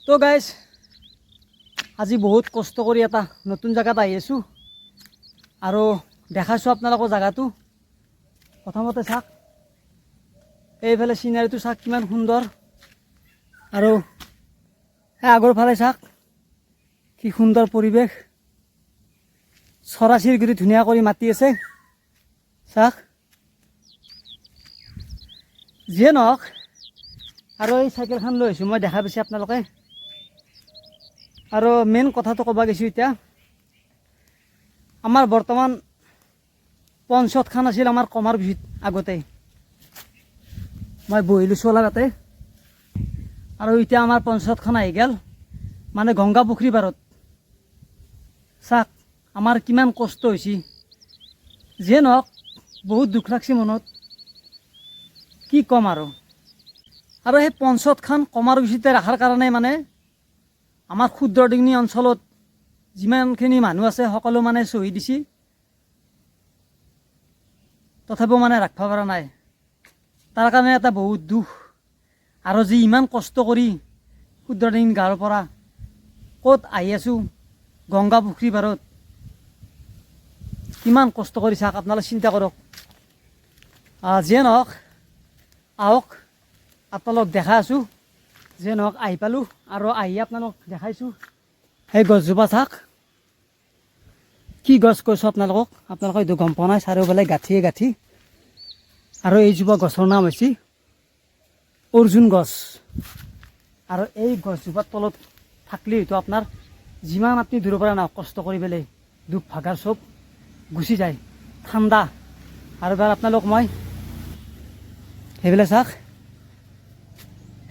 তো গাইজ আজি বহুত কষ্ট কৰি এটা নতুন জায়গাত আহি আছোঁ আৰু দেখাইছোঁ আপোনালোকৰ জায়গাটো। প্ৰথমতে চাওক, এইফালে চিনাৰীটো চাওক কিমান সুন্দৰ, আৰু আগৰ ফালে চাওক কি সুন্দৰ পৰিৱেশ, চৰাই চিৰিকটি ধুনীয়া কৰি মাতি আছে চাওক। যিয়ে নহওক, আৰু এই চাইকেলখন লৈ আহিছোঁ মই, দেখা পাইছে আপোনালোকে। আৰু মেইন কথাটো ক'ব গৈছোঁ এতিয়া, আমাৰ বৰ্তমান পঞ্চায়তখন আছিল আমাৰ কমাৰ বিহুত আগতে, মই বহিলোঁ চোলা তাতে, আৰু এতিয়া আমাৰ পঞ্চায়তখন আহি গ'ল মানে গংগা পুখুৰী পাৰত। চাওক আমাৰ কিমান কষ্ট হৈছে, যিয়ে নহওক বহুত দুখ লাগছে মনত, কি ক'ম আৰু সেই পঞ্চায়তখন কমাৰ বিহুতে ৰখাৰ কাৰণে মানে আমাৰ ক্ষুদ্ৰ ডিঙনি অঞ্চলত যিমানখিনি মানুহ আছে সকলো মানে চহী দিছে, তথাপিও মানে ৰাখিব পৰা নাই। তাৰ কাৰণে এটা বহুত দুখ, আৰু যি ইমান কষ্ট কৰি ক্ষুদ্ৰ ডিঙনি গাঁৱৰ পৰা ক'ত আহি আছোঁ গংগা পুখুৰী পাৰত, কিমান কষ্ট কৰি চাওক আপোনালোকে চিন্তা কৰক। যিয়ে নহওক আহক আপোনালোক দেখা আছোঁ, যে নহওক আহি পালোঁ, আৰু আহি আপোনালোক দেখাইছোঁ সেই গছজোপা চাওক, কি গছ কৈছোঁ আপোনালোকক, আপোনালোকে এইটো গম পোৱা নাই, চাৰিওফালে গাঁঠিয়ে গাঁঠি, আৰু এইজোপা গছৰ নাম হৈছে অৰ্জুন গছ। আৰু এই গছজোপাৰ তলত থাকলে হয়তো আপোনাৰ যিমান আপুনি দূৰৰ পৰা নাহক কষ্ট কৰি পেলাই দুখ ভাগাৰ চব গুচি যায়, ঠাণ্ডা। আৰু এবাৰ আপোনালোক মই সেইবিলাক চাওক,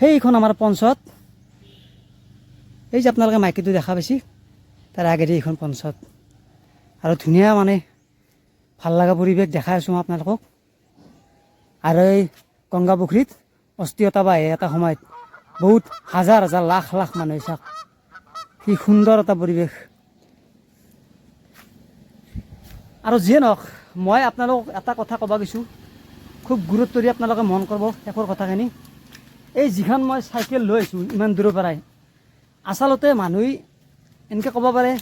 সেইখন আমাৰ পঞ্চায়ত, এই যে আপোনালোকে মাইকীটো দেখা পাইছে তাৰ আগেদি এইখন পঞ্চায়ত, আৰু ধুনীয়া মানে ভাল লগা পৰিৱেশ দেখাই আছোঁ মই আপোনালোকক। আৰু এই গংগা পুখুৰীত অস্থিৰতা বাঢ়ে এটা সময়ত, বহুত হাজাৰ হাজাৰ লাখ লাখ মানুহ চাওক, কি সুন্দৰ এটা পৰিৱেশ। আৰু যিয়ে নহওক মই আপোনালোকক এটা কথা ক'ব গৈছোঁ, খুব গুৰুত্ব দি আপোনালোকে মন কৰিব শেষৰ কথাখিনি। এই যিখন মই চাইকেল লৈ আহিছোঁ ইমান দূৰৰ পৰাই, আচলতে মানুহে এনেকৈ ক'ব পাৰে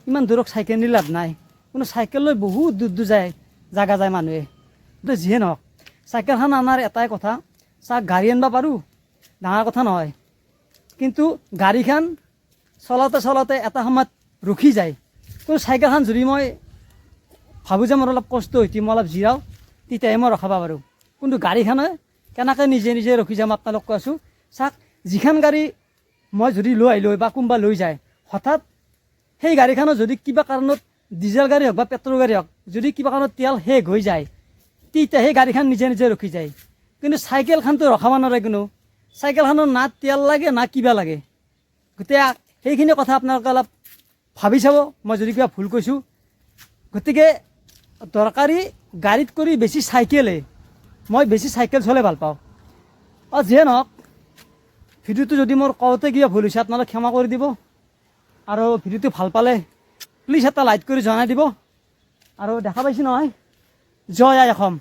ইমান দূৰত চাইকেল নি লাভ নাই, কিন্তু চাইকেল লৈ বহুত দূৰ দূৰ যায় জাগা যায় মানুহে। কিন্তু যিয়ে নহওক চাইকেলখন অনাৰ এটাই কথা, চাওক গাড়ী আনিব পাৰোঁ ডাঙৰ কথা নহয়, কিন্তু গাড়ীখন চলাওঁতে চলাওঁতে এটা সময়ত ৰখি যায়। কিন্তু চাইকেলখন যদি মই ভাবোঁ যে মোৰ অলপ কষ্ট হৈছে, মই অলপ জিৰাওঁ, তেতিয়াহে মই ৰখাব পাৰোঁ। কিন্তু গাড়ীখনে কেনেকৈ নিজে নিজে ৰখি যাম আপোনালোক কৈ আছোঁ। চাওক যিখন গাড়ী মই যদি লৈ আহিলোঁ বা কোনোবা লৈ যায়, হঠাৎ সেই গাড়ীখনৰ যদি কিবা কাৰণত ডিজেল গাড়ী হওক বা পেট্ৰল গাড়ী হওক, যদি কিবা কাৰণত তেল শেষ হৈ যায়, তেতিয়া সেই গাড়ীখন নিজে নিজে ৰখি যায়। কিন্তু চাইকেলখনতো ৰখাব নোৱাৰে কোনো, চাইকেলখনৰ না তেল লাগে না কিবা লাগে। গতিকে সেইখিনি কথা আপোনালোকে অলপ ভাবি চাব, মই যদি কিবা ভুল কৈছোঁ। গতিকে দৰকাৰী গাড়ীত কৰি বেছি চাইকেলে, মই বেছি চাইকেল চলাই ভাল পাওঁ। যিয়ে নহওক ভিডিঅ'টো যদি মোৰ কওঁতে কিবা ভুল হৈছে আপোনালোকে ক্ষমা কৰি দিব, আৰু ভিডিঅ'টো ভাল পালে প্লিজ এটা লাইক কৰি জনাই দিব। আৰু দেখা পাইছে নহয়, জয় আই অসম।